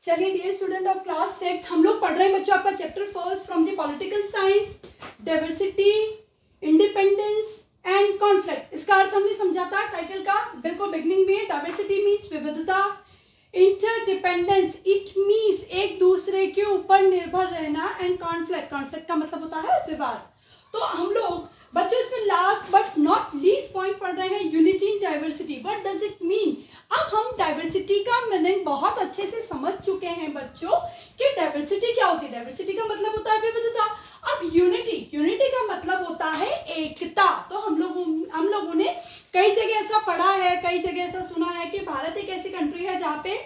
चलिए dear student of class 6 हम लोग पढ़ रहे हैं बच्चों आपका chapter first from the political science, diversity, independence and conflict. इसका अर्थ हमने समझा था टाइटल का बिल्कुल बिगनिंग में। डाइवर्सिटी मीन्स विविधता, इंटरडिपेंडेंस इट मीन्स एक दूसरे के ऊपर निर्भर रहना, एंड कॉन्फ्लिक्ट कॉन्फ्लिक्ट का मतलब होता है विवाद। तो हम लोग बच्चों इसमें last but not least point पढ़ रहे हैं unity in diversity. What does it mean? अब हम डाइवर्सिटी का मीनिंग बहुत अच्छे से समझ चुके हैं बच्चों कि डाइवर्सिटी क्या होती है। डाइवर्सिटी का मतलब होता है विविधता। अब यूनिटी का मतलब होता है एकता। तो हम लोगों ने कई जगह ऐसा पढ़ा है, कई जगह ऐसा सुना है कि भारत एक ऐसी कंट्री है जहाँ पे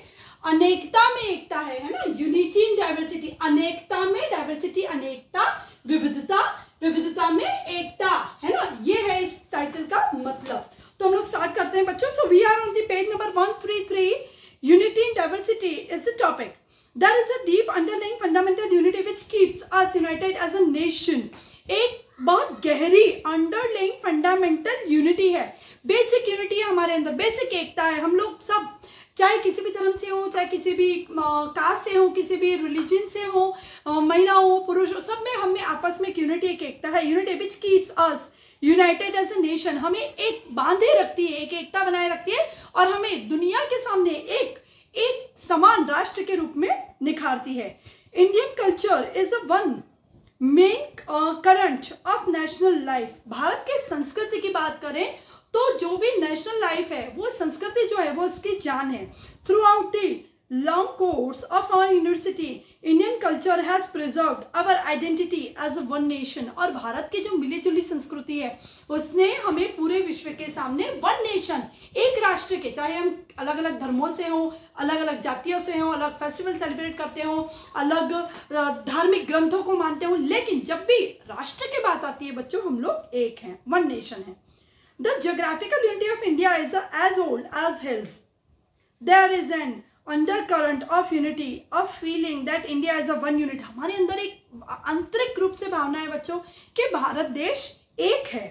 अनेकता में एकता है ना। यूनिटी इन डाइवर्सिटी, अनेकता में डाइवर्सिटी, अनेकता विविधता, विविधता में एकता, है ना। ये है इस टाइटल का मतलब। तो हम लोग स्टार्ट करते हैं बच्चों। So we are on the page number 133। Unity in diversity is the topic. There is a deep underlying fundamental unity which keeps us united as a nation. एक बहुत गहरी अंडरलाइंग फंडामेंटल यूनिटी है, basic unity है हमारे अंदर, basic एकता है। हम लोग सब चाहे किसी भी धर्म से हो, चाहे किसी भी कास्ट से हो, किसी भी रिलीजन से हो, महिला हो पुरुष हो, सब में हमें आपस में एक यूनिटी, एक एकता है। Unity which keeps us united as a nation, हमें एक बांधे रखती है, एक एकता बनाए रखती है और हमें दुनिया के सामने एक समान राष्ट्र के रूप में निखारती है। Indian culture is a one main current of national life. Bharat के संस्कृति की बात करें तो जो भी नेशनल लाइफ है वो संस्कृति जो है वो उसकी जान है। Throughout the long course of our university Indian culture has preserved our identity as a one nation. और भारत की जो मिली जुली संस्कृति है उसने हमें पूरे विश्व के सामने वन नेशन, एक राष्ट्र के, चाहे हम अलग अलग धर्मों से हों, अलग अलग जातियों से हों, अलग फेस्टिवल सेलिब्रेट करते हों, अलग धार्मिक ग्रंथों को मानते हों, लेकिन जब भी राष्ट्र की बात आती है बच्चों हम लोग एक हैं, वन नेशन है। The geographical unity of India is as old as hills. There is an undercurrent of unity, of feeling that India is a one unit. हमारे अंदर एक आंतरिक रूप से भावना है बच्चों कि भारत देश एक है।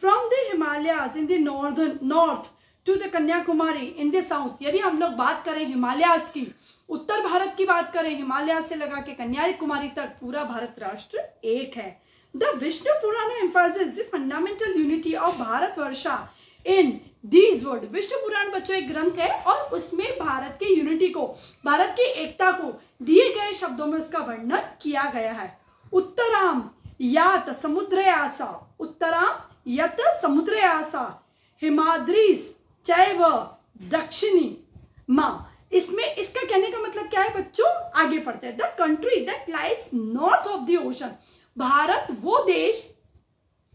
From the Himalayas in the north to the Kanyakumari in the south. यदि हम लोग बात करें हिमालयाज की, उत्तर भारत की बात करें, हिमालय से लगा के कन्याकुमारी तक पूरा भारत राष्ट्र एक है। The Vishnu Purana emphasizes the fundamental unity of Bharatvarsha in these words. Vishnu पुराण बच्चों एक ग्रंथ है और उसमें भारत के यूनिटी को, भारत की एकता को दिए गए शब्दों में उसका वर्णन किया गया है। उत्तराम यात समुद्रयासा, उत्तराम यत समुद्रयासा, हिमाद्रीस चैव दक्षिणी माँ। इसमें इसका कहने का मतलब क्या है बच्चों? आगे पढ़ते हैं। The country that lies north of the ocean, Bharat वो देश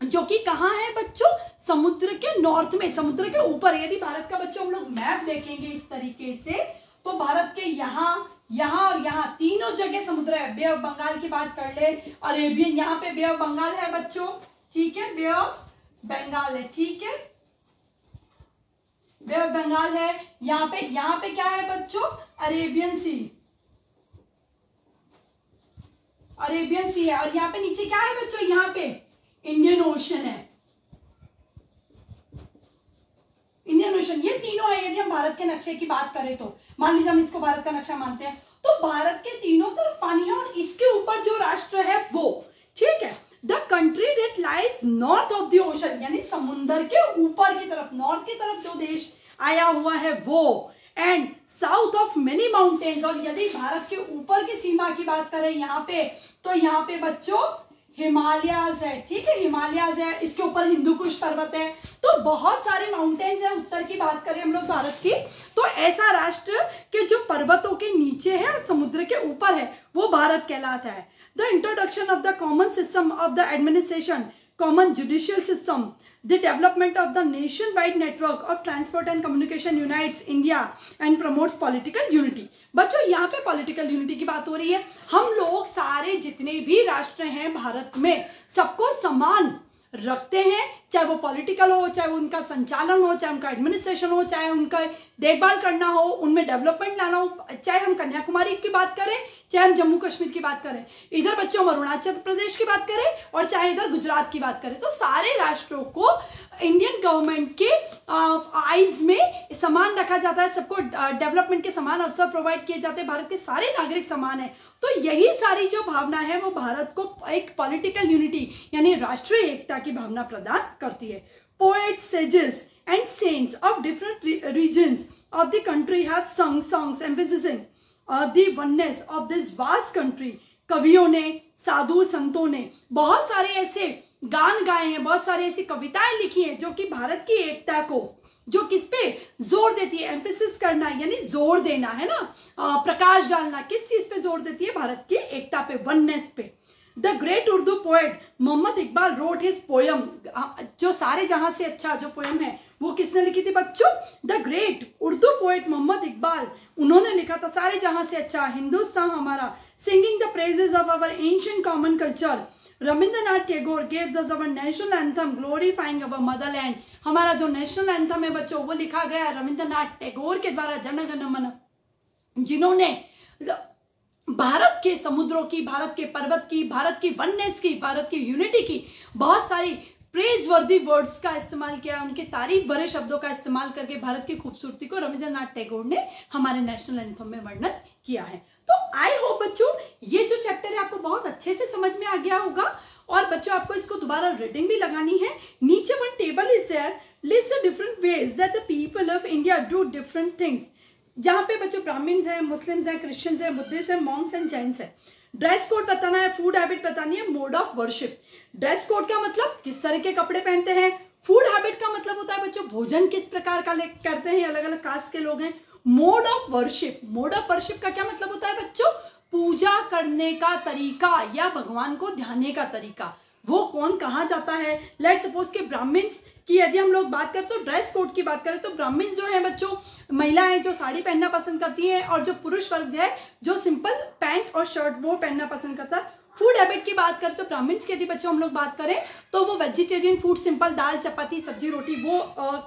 जो कि कहाँ है बच्चों? समुद्र के नॉर्थ में, समुद्र के ऊपर। यदि भारत का बच्चों हम लोग मैप देखेंगे इस तरीके से तो भारत के यहाँ, यहाँ और यहाँ तीनों जगह समुद्र है। बे ऑफ बंगाल की बात कर ले, अरेबियन, यहाँ पे बे ऑफ बंगाल है बच्चों, ठीक है, बे ऑफ बंगाल है, ठीक है, बे ऑफ बंगाल है। यहाँ पे क्या है बच्चों? अरेबियन सी, अरेबियन सी है। और यहाँ पे नीचे क्या है बच्चों? यहाँ पे इंडियन ओशन है, इंडियन ओशन। ये तीनों है। यदि हम भारत के नक्शे की बात करें तो मान लीजिए हम इसको भारत का नक्शा मानते हैं तो भारत के तीनों तरफ पानी है और इसके ऊपर जो राष्ट्र है वो, ठीक है। The country that lies north of the ocean, यानी समुद्र के ऊपर की तरफ, नॉर्थ की तरफ जो देश आया हुआ है वो, and south of many mountains. और यदि भारत के ऊपर की सीमा की बात करें यहाँ पे तो यहाँ पे बच्चों हिमालयाज है, ठीक है, हिमालयाज है, इसके ऊपर हिंदू कुश पर्वत है। तो बहुत सारे माउंटेन्स है। उत्तर की बात करें हम लोग भारत की तो ऐसा राष्ट्र के जो पर्वतों के नीचे है और समुद्र के ऊपर है वो भारत कहलाता है। The introduction of the common system of the administration, common judicial system, the development of the nationwide network of transport and communication unites India and promotes political unity. बच्चों यहाँ पे political unity की बात हो रही है। हम लोग सारे जितने भी राष्ट्र हैं भारत में सबको समान रखते हैं, चाहे वो पॉलिटिकल हो, चाहे वो उनका संचालन हो, चाहे उनका एडमिनिस्ट्रेशन हो, चाहे उनका देखभाल करना हो, उनमें डेवलपमेंट लाना हो, चाहे हम कन्याकुमारी की बात करें, चाहे हम जम्मू कश्मीर की बात करें, इधर बच्चों हम अरुणाचल प्रदेश की बात करें, और चाहे इधर गुजरात की बात करें, तो सारे राष्ट्रों को इंडियन गवर्नमेंट के आइज में समान रखा जाता है, सबको डेवलपमेंट के समान अवसर प्रोवाइड किए जाते हैं, भारत के सारे नागरिक समान है। तो यही सारी जो भावना है वो भारत को एक पॉलिटिकल यूनिटी यानी राष्ट्रीय एकता की भावना प्रदान करती है। Poets, sages and saints of different regions of the country have sung songs emphasizing the oneness of this vast country। कवियों ने, साधु संतों ने बहुत सारे ऐसे गान गाए हैं, बहुत सारी ऐसी कविताएं लिखी हैं जो कि भारत की एकता को, जो किस पे जोर देती है, एम्फेसिस करना यानी जोर देना है ना, प्रकाश डालना, किस चीज पे जोर देती है, भारत की एकता पे, वननेस पे। The great Urdu poet Mohammad Iqbal wrote his poem, जो सारे जहां से अच्छा जो पोयम है वो किसने लिखी थी बच्चों? The great Urdu poet Mohammad Iqbal, उन्होंने लिखा था सारे जहां से अच्छा हिंदुस्तान हमारा, singing the praises of our ancient common culture. Rabindranath Tagore gives us our national anthem glorifying our motherland. हमारा जो नेशनल एंथम है बच्चों वो लिखा गया रविंद्रनाथ टैगोर के द्वारा, जन गण मन, जिन्होंने भारत के समुद्रों की, भारत के पर्वत की, भारत की वननेस की, भारत की यूनिटी की बहुत सारी प्रेज वर्दी वर्ड्स का इस्तेमाल किया, उनके तारीफ भरे शब्दों का इस्तेमाल करके भारत की खूबसूरती को रविंद्रनाथ टैगोर ने हमारे नेशनल एंथम में वर्णन किया है। तो आई होप बच्चों ये जो चैप्टर है आपको बहुत अच्छे से समझ में आ गया होगा, और बच्चों आपको इसको दोबारा रीडिंग भी लगानी है। नीचे one table is there, list the different ways that the people of India do different things. जहाँ पे बच्चों ब्राह्मण्स हैं, मुस्लिम्स हैं, क्रिश्चियंस हैं, बुद्धिस्ट हैं, मॉन्क्स एंड जैन्स हैं। ड्रेस कोड बताना है, फूड हैबिट बतानी है, mode of worship. Dress code का मतलब किस तरह के कपड़े पहनते हैं, फूड हैबिट का मतलब होता है बच्चों भोजन किस प्रकार का करते हैं, अलग अलग कास्ट के लोग हैं। Mode of worship, mode of worship का क्या मतलब होता है बच्चों? पूजा करने का तरीका या भगवान को ध्याने का तरीका, वो कौन कहाँ जाता है। लेट्स सपोज के ब्राह्मण्स की यदि हम लोग बात करें तो ड्रेस कोड की बात करें तो ब्राह्मण्स जो है बच्चों, महिलाएं जो साड़ी पहनना पसंद करती हैं, और जो पुरुष वर्ग है जो सिंपल पैंट और शर्ट वो पहनना पसंद करता है। फूड हैबिट की बात करें तो ब्राह्मण्स की यदि बच्चों हम लोग बात करें तो वो वेजिटेरियन फूड, सिंपल दाल चपाती सब्जी रोटी वो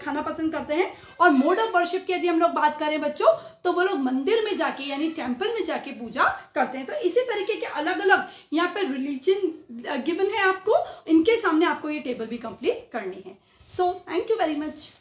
खाना पसंद करते हैं। और मोड ऑफ वर्शिप की यदि हम लोग बात करें बच्चों तो वो लोग मंदिर में जाके यानी टेम्पल में जाके पूजा करते हैं। तो इसी तरीके के अलग अलग यहाँ पे रिलीजन गिवन है आपको, इनके सामने आपको ये टेबल भी कंप्लीट करनी है। So thank you very much.